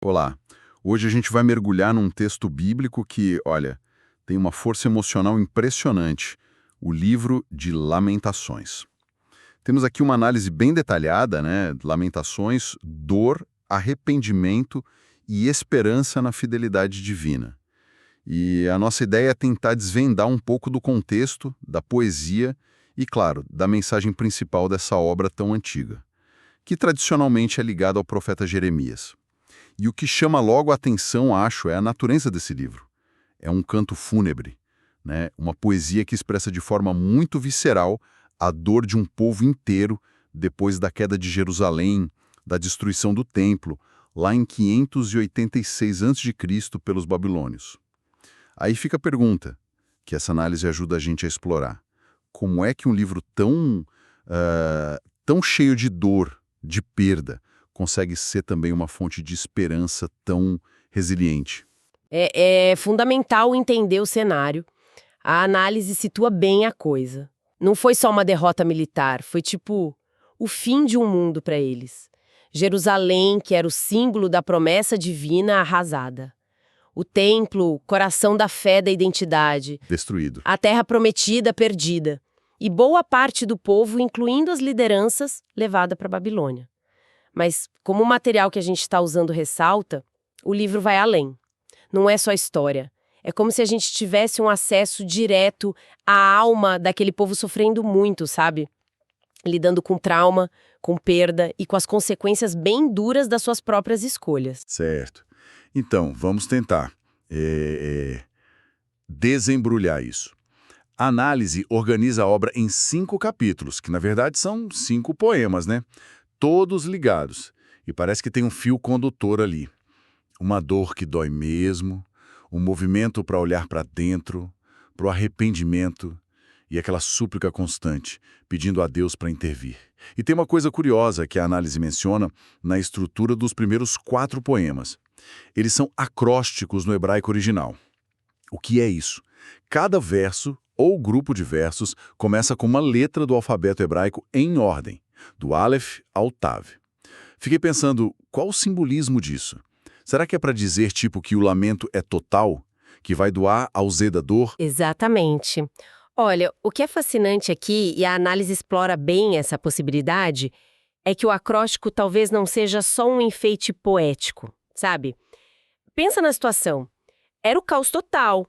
Olá, hoje a gente vai mergulhar num texto bíblico que, olha, tem uma força emocional impressionante, o livro de Lamentações. Temos aqui uma análise bem detalhada, né? Lamentações, dor, arrependimento e esperança na fidelidade divina. E a nossa ideia é tentar desvendar um pouco do contexto, da poesia e, claro, da mensagem principal dessa obra tão antiga, que tradicionalmente é ligada ao profeta Jeremias. E o que chama logo a atenção, acho, é a natureza desse livro. É um canto fúnebre, né? Uma poesia que expressa de forma muito visceral a dor de um povo inteiro depois da queda de Jerusalém, da destruição do templo, lá em 586 a.C. pelos babilônios. Aí fica a pergunta, que essa análise ajuda a gente a explorar. Como é que um livro tão cheio de dor, de perda, consegue ser também uma fonte de esperança tão resiliente? É fundamental entender o cenário. A análise situa bem a coisa. Não foi só uma derrota militar, foi tipo o fim de um mundo para eles. Jerusalém, que era o símbolo da promessa divina, arrasada. O templo, coração da fé da identidade. Destruído. A terra prometida, perdida. E boa parte do povo, incluindo as lideranças, levada para a Babilônia. Mas, como o material que a gente está usando ressalta, o livro vai além. Não é só história. É como se a gente tivesse um acesso direto à alma daquele povo sofrendo muito, sabe? Lidando com trauma, com perda e com as consequências bem duras das suas próprias escolhas. Certo. Então, vamos tentar desembrulhar isso. A análise organiza a obra em 5 capítulos, que na verdade são 5 poemas, né? Todos ligados. E parece que tem um fio condutor ali. Uma dor que dói mesmo, um movimento para olhar para dentro, para o arrependimento e aquela súplica constante, pedindo a Deus para intervir. E tem uma coisa curiosa que a análise menciona na estrutura dos primeiros 4 poemas. Eles são acrósticos no hebraico original. O que é isso? Cada verso ou grupo de versos começa com uma letra do alfabeto hebraico em ordem, do Aleph ao Tav. Fiquei pensando, qual o simbolismo disso? Será que é para dizer, tipo, que o lamento é total? Que vai do A ao Z da dor? Exatamente. Olha, o que é fascinante aqui, e a análise explora bem essa possibilidade, é que o acróstico talvez não seja só um enfeite poético, sabe? Pensa na situação. Era o caos total,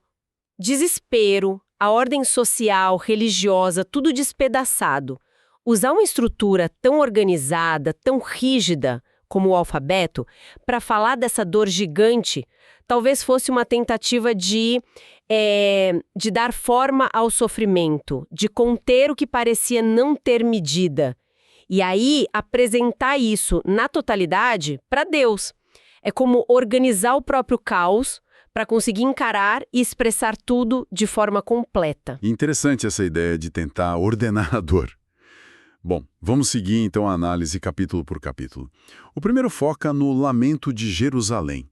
desespero, a ordem social, religiosa, tudo despedaçado. Usar uma estrutura tão organizada, tão rígida como o alfabeto, para falar dessa dor gigante, talvez fosse uma tentativa de dar forma ao sofrimento, de conter o que parecia não ter medida. E aí, apresentar isso na totalidade para Deus. É como organizar o próprio caos para conseguir encarar e expressar tudo de forma completa. Interessante essa ideia de tentar ordenar a dor. Bom, vamos seguir então a análise capítulo por capítulo. O primeiro foca no lamento de Jerusalém.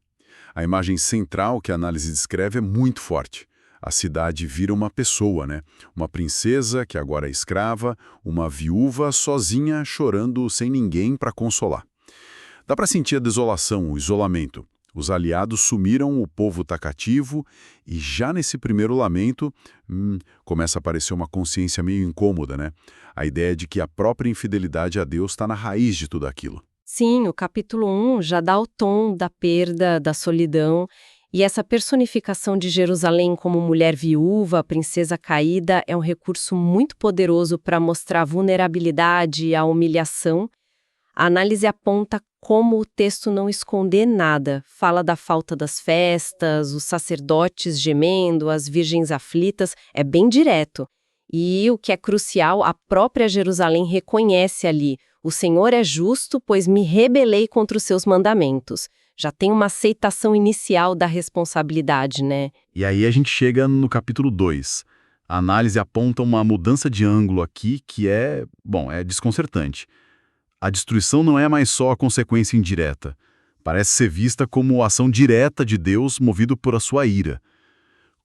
A imagem central que a análise descreve é muito forte. A cidade vira uma pessoa, né? Uma princesa que agora é escrava, uma viúva sozinha chorando sem ninguém para consolar. Dá para sentir a desolação, o isolamento. Os aliados sumiram, o povo está cativo, e já nesse primeiro lamento, começa a aparecer uma consciência meio incômoda, né? A ideia de que a própria infidelidade a Deus está na raiz de tudo aquilo. Sim, o capítulo 1 já dá o tom da perda, da solidão, e essa personificação de Jerusalém como mulher viúva, princesa caída, é um recurso muito poderoso para mostrar a vulnerabilidade e a humilhação. A análise aponta como o texto não esconde nada. Fala da falta das festas, os sacerdotes gemendo, as virgens aflitas, é bem direto. E o que é crucial, a própria Jerusalém reconhece ali: o Senhor é justo, pois me rebelei contra os seus mandamentos. Já tem uma aceitação inicial da responsabilidade, né? E aí a gente chega no capítulo 2. A análise aponta uma mudança de ângulo aqui que é desconcertante. A destruição não é mais só a consequência indireta. Parece ser vista como ação direta de Deus movido por a sua ira.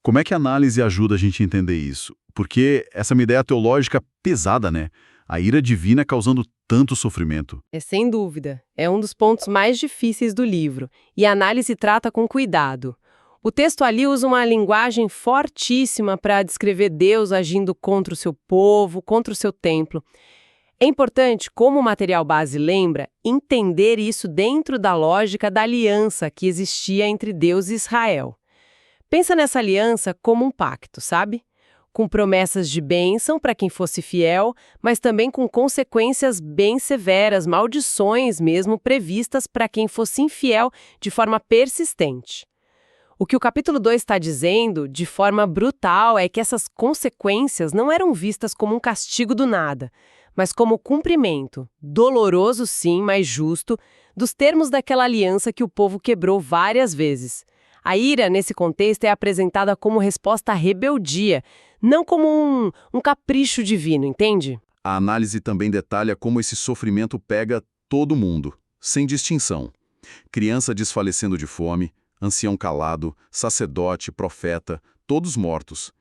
Como é que a análise ajuda a gente a entender isso? Porque essa é uma ideia teológica pesada, né? A ira divina causando tanto sofrimento. É sem dúvida. É um dos pontos mais difíceis do livro, e a análise trata com cuidado. O texto ali usa uma linguagem fortíssima para descrever Deus agindo contra o seu povo, contra o seu templo. É importante, como o material base lembra, entender isso dentro da lógica da aliança que existia entre Deus e Israel. Pensa nessa aliança como um pacto, sabe? Com promessas de bênção para quem fosse fiel, mas também com consequências bem severas, maldições mesmo previstas para quem fosse infiel de forma persistente. O que o capítulo 2 está dizendo, de forma brutal, é que essas consequências não eram vistas como um castigo do nada, mas como cumprimento, doloroso sim, mas justo, dos termos daquela aliança que o povo quebrou várias vezes. A ira, nesse contexto, é apresentada como resposta à rebeldia, não como um capricho divino, entende? A análise também detalha como esse sofrimento pega todo mundo, sem distinção. Criança desfalecendo de fome, ancião calado, sacerdote, profeta, todos mortos.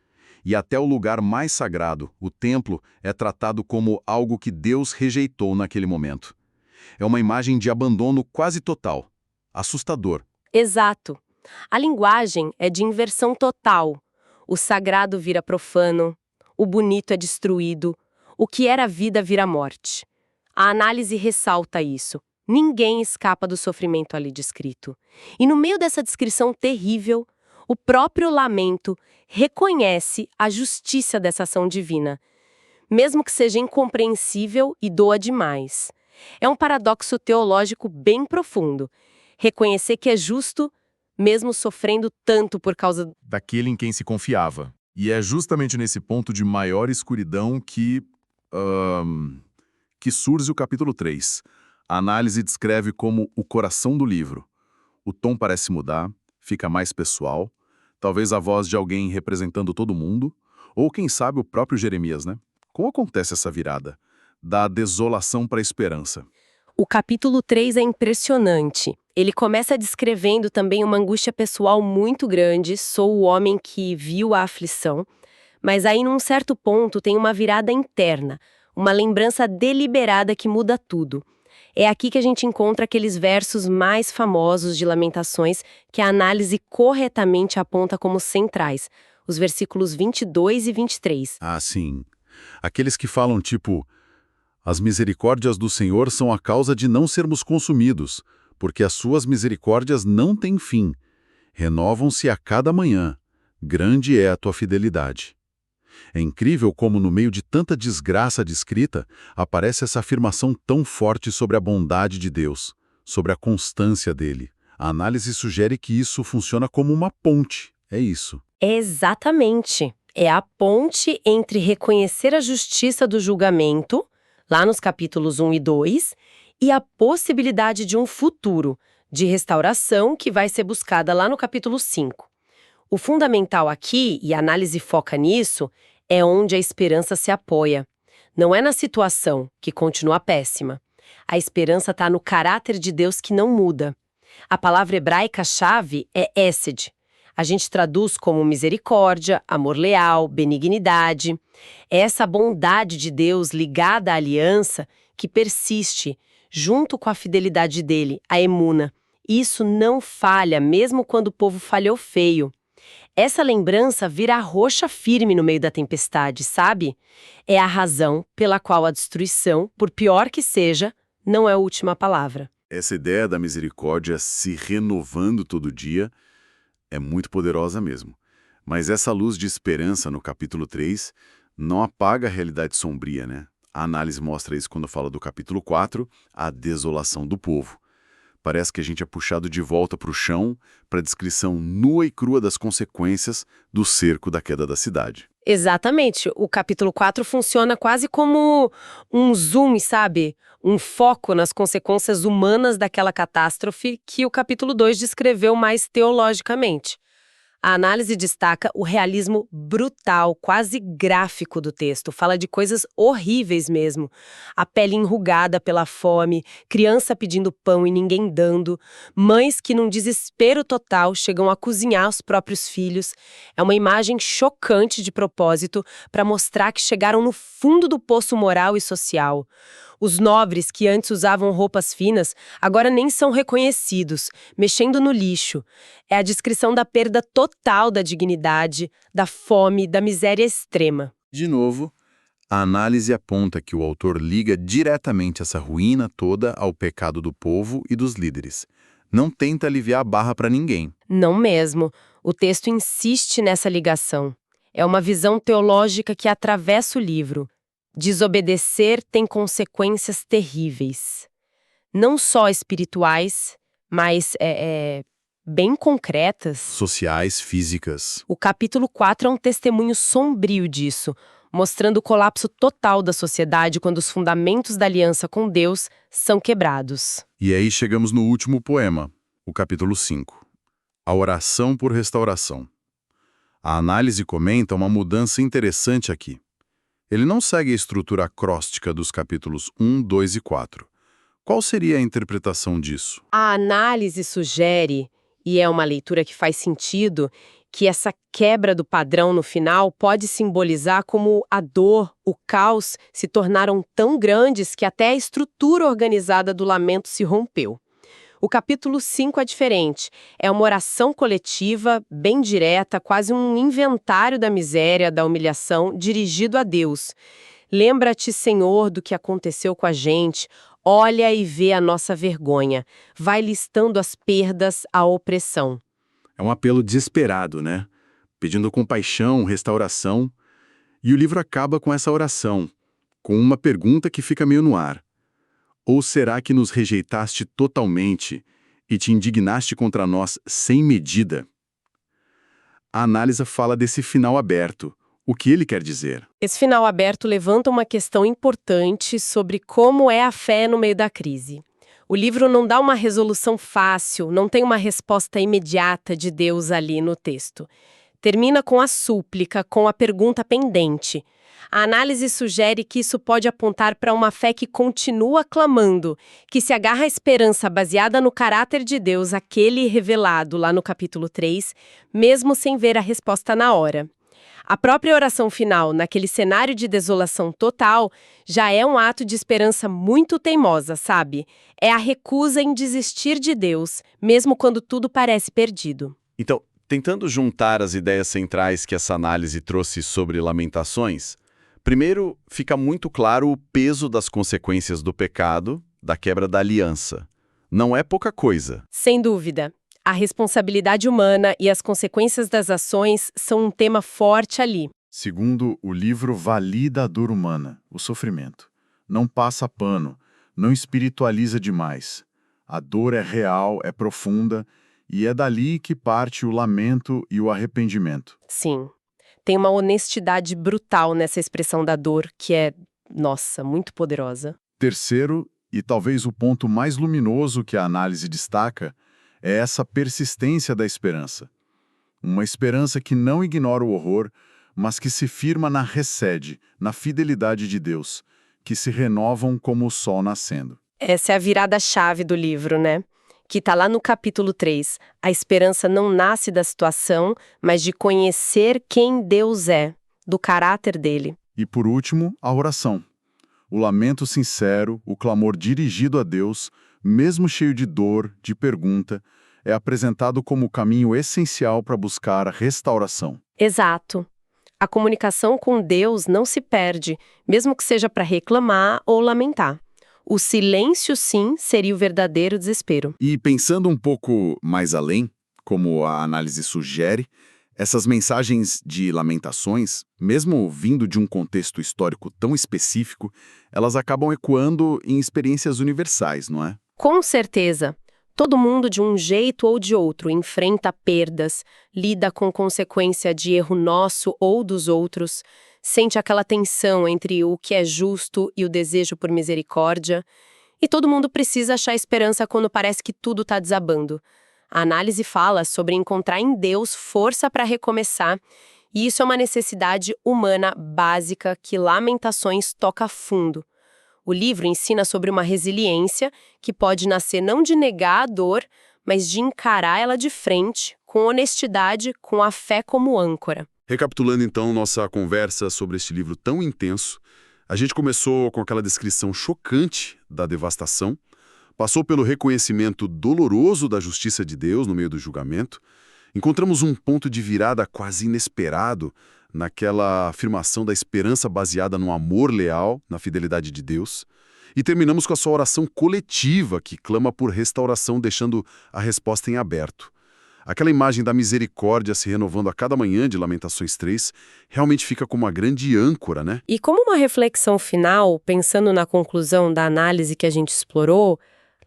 E até o lugar mais sagrado, o templo, é tratado como algo que Deus rejeitou naquele momento. É uma imagem de abandono quase total. Assustador. Exato. A linguagem é de inversão total. O sagrado vira profano, o bonito é destruído, o que era vida vira morte. A análise ressalta isso. Ninguém escapa do sofrimento ali descrito. E no meio dessa descrição terrível, o próprio lamento reconhece a justiça dessa ação divina, mesmo que seja incompreensível e doa demais. É um paradoxo teológico bem profundo. Reconhecer que é justo, mesmo sofrendo tanto por causa daquele em quem se confiava. E é justamente nesse ponto de maior escuridão que surge o capítulo 3. A análise descreve como o coração do livro. O tom parece mudar, fica mais pessoal, talvez a voz de alguém representando todo mundo, ou quem sabe o próprio Jeremias, né? Como acontece essa virada? Da desolação para a esperança. O capítulo 3 é impressionante. Ele começa descrevendo também uma angústia pessoal muito grande, sou o homem que viu a aflição, mas aí num certo ponto tem uma virada interna, uma lembrança deliberada que muda tudo. É aqui que a gente encontra aqueles versos mais famosos de Lamentações que a análise corretamente aponta como centrais, os versículos 22 e 23. Ah, sim. Aqueles que falam tipo: as misericórdias do Senhor são a causa de não sermos consumidos, porque as suas misericórdias não têm fim. Renovam-se a cada manhã. Grande é a tua fidelidade. É incrível como, no meio de tanta desgraça descrita, aparece essa afirmação tão forte sobre a bondade de Deus, sobre a constância dele. A análise sugere que isso funciona como uma ponte. É isso. Exatamente. É a ponte entre reconhecer a justiça do julgamento, lá nos capítulos 1 e 2, e a possibilidade de um futuro, de restauração que vai ser buscada lá no capítulo 5. O fundamental aqui, e a análise foca nisso, é onde a esperança se apoia. Não é na situação, que continua péssima. A esperança está no caráter de Deus que não muda. A palavra hebraica-chave é hesed. A gente traduz como misericórdia, amor leal, benignidade. É essa bondade de Deus ligada à aliança que persiste, junto com a fidelidade dele, a emuna. Isso não falha, mesmo quando o povo falhou feio. Essa lembrança vira a rocha firme no meio da tempestade, sabe? É a razão pela qual a destruição, por pior que seja, não é a última palavra. Essa ideia da misericórdia se renovando todo dia é muito poderosa mesmo. Mas essa luz de esperança no capítulo 3 não apaga a realidade sombria, né? A análise mostra isso quando fala do capítulo 4, a desolação do povo. Parece que a gente é puxado de volta para o chão para a descrição nua e crua das consequências do cerco da queda da cidade. Exatamente. O capítulo 4 funciona quase como um zoom, sabe? Um foco nas consequências humanas daquela catástrofe que o capítulo 2 descreveu mais teologicamente. A análise destaca o realismo brutal, quase gráfico do texto. Fala de coisas horríveis mesmo. A pele enrugada pela fome, criança pedindo pão e ninguém dando, mães que num desespero total chegam a cozinhar os próprios filhos. É uma imagem chocante de propósito para mostrar que chegaram no fundo do poço moral e social. Os nobres que antes usavam roupas finas agora nem são reconhecidos, mexendo no lixo. É a descrição da perda total da dignidade, da fome, da miséria extrema. De novo, a análise aponta que o autor liga diretamente essa ruína toda ao pecado do povo e dos líderes. Não tenta aliviar a barra para ninguém. Não mesmo. O texto insiste nessa ligação. É uma visão teológica que atravessa o livro. Desobedecer tem consequências terríveis. Não só espirituais, mas bem concretas. Sociais, físicas. O capítulo 4 é um testemunho sombrio disso, mostrando o colapso total da sociedade quando os fundamentos da aliança com Deus são quebrados. E aí chegamos no último poema, o capítulo 5. A oração por restauração. A análise comenta uma mudança interessante aqui. Ele não segue a estrutura acróstica dos capítulos 1, 2 e 4. Qual seria a interpretação disso? A análise sugere, e é uma leitura que faz sentido, que essa quebra do padrão no final pode simbolizar como a dor, o caos se tornaram tão grandes que até a estrutura organizada do lamento se rompeu. O capítulo 5 é diferente. É uma oração coletiva, bem direta, quase um inventário da miséria, da humilhação, dirigido a Deus. Lembra-te, Senhor, do que aconteceu com a gente. Olha e vê a nossa vergonha. Vai listando as perdas, a opressão. É um apelo desesperado, né? Pedindo compaixão, restauração. E o livro acaba com essa oração, com uma pergunta que fica meio no ar. Ou será que nos rejeitaste totalmente e te indignaste contra nós sem medida? A análise fala desse final aberto. O que ele quer dizer? Esse final aberto levanta uma questão importante sobre como é a fé no meio da crise. O livro não dá uma resolução fácil, não tem uma resposta imediata de Deus ali no texto. Termina com a súplica, com a pergunta pendente. A análise sugere que isso pode apontar para uma fé que continua clamando, que se agarra à esperança baseada no caráter de Deus, aquele revelado lá no capítulo 3, mesmo sem ver a resposta na hora. A própria oração final, naquele cenário de desolação total, já é um ato de esperança muito teimosa, sabe? É a recusa em desistir de Deus, mesmo quando tudo parece perdido. Então, tentando juntar as ideias centrais que essa análise trouxe sobre Lamentações, primeiro, fica muito claro o peso das consequências do pecado, da quebra da aliança. Não é pouca coisa. Sem dúvida. A responsabilidade humana e as consequências das ações são um tema forte ali. Segundo, o livro valida a dor humana, o sofrimento. Não passa pano, não espiritualiza demais. A dor é real, é profunda, e é dali que parte o lamento e o arrependimento. Sim. Tem uma honestidade brutal nessa expressão da dor que é, nossa, muito poderosa. Terceiro, e talvez o ponto mais luminoso que a análise destaca, é essa persistência da esperança. Uma esperança que não ignora o horror, mas que se firma na resede, na fidelidade de Deus, que se renovam como o sol nascendo. Essa é a virada-chave do livro, né? Que está lá no capítulo 3. A esperança não nasce da situação, mas de conhecer quem Deus é, do caráter dele. E por último, a oração. O lamento sincero, o clamor dirigido a Deus, mesmo cheio de dor, de pergunta, é apresentado como o caminho essencial para buscar a restauração. Exato. A comunicação com Deus não se perde, mesmo que seja para reclamar ou lamentar. O silêncio, sim, seria o verdadeiro desespero. E pensando um pouco mais além, como a análise sugere, essas mensagens de lamentações, mesmo vindo de um contexto histórico tão específico, elas acabam ecoando em experiências universais, não é? Com certeza. Todo mundo, de um jeito ou de outro, enfrenta perdas, lida com consequência de erro nosso ou dos outros, sente aquela tensão entre o que é justo e o desejo por misericórdia. E todo mundo precisa achar esperança quando parece que tudo está desabando. A análise fala sobre encontrar em Deus força para recomeçar, e isso é uma necessidade humana básica que Lamentações toca fundo. O livro ensina sobre uma resiliência que pode nascer não de negar a dor, mas de encarar ela de frente, com honestidade, com a fé como âncora. Recapitulando então nossa conversa sobre este livro tão intenso, a gente começou com aquela descrição chocante da devastação, passou pelo reconhecimento doloroso da justiça de Deus no meio do julgamento, encontramos um ponto de virada quase inesperado naquela afirmação da esperança baseada no amor leal, na fidelidade de Deus, e terminamos com a sua oração coletiva que clama por restauração, deixando a resposta em aberto. Aquela imagem da misericórdia se renovando a cada manhã de Lamentações 3 realmente fica como uma grande âncora, né? E como uma reflexão final, pensando na conclusão da análise que a gente explorou,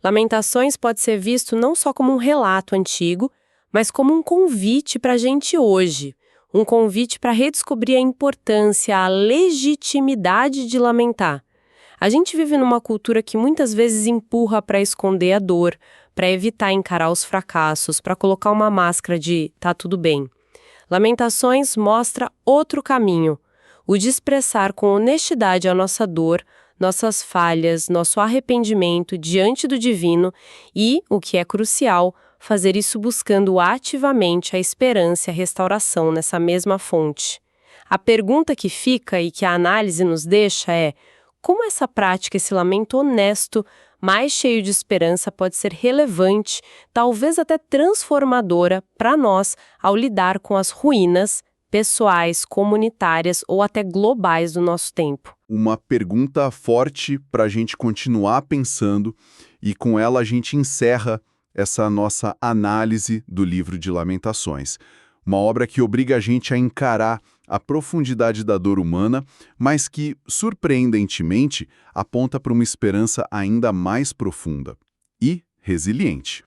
Lamentações pode ser visto não só como um relato antigo, mas como um convite para a gente hoje. Um convite para redescobrir a importância, a legitimidade de lamentar. A gente vive numa cultura que muitas vezes empurra para esconder a dor, para evitar encarar os fracassos, para colocar uma máscara de tá tudo bem. Lamentações mostra outro caminho, o de expressar com honestidade a nossa dor, nossas falhas, nosso arrependimento diante do divino e, o que é crucial, fazer isso buscando ativamente a esperança e a restauração nessa mesma fonte. A pergunta que fica e que a análise nos deixa é: como essa prática, esse lamento honesto, mais cheio de esperança, pode ser relevante, talvez até transformadora para nós ao lidar com as ruínas pessoais, comunitárias ou até globais do nosso tempo? Uma pergunta forte para a gente continuar pensando, e com ela a gente encerra essa nossa análise do livro de Lamentações. Uma obra que obriga a gente a encarar a profundidade da dor humana, mas que, surpreendentemente, aponta para uma esperança ainda mais profunda e resiliente.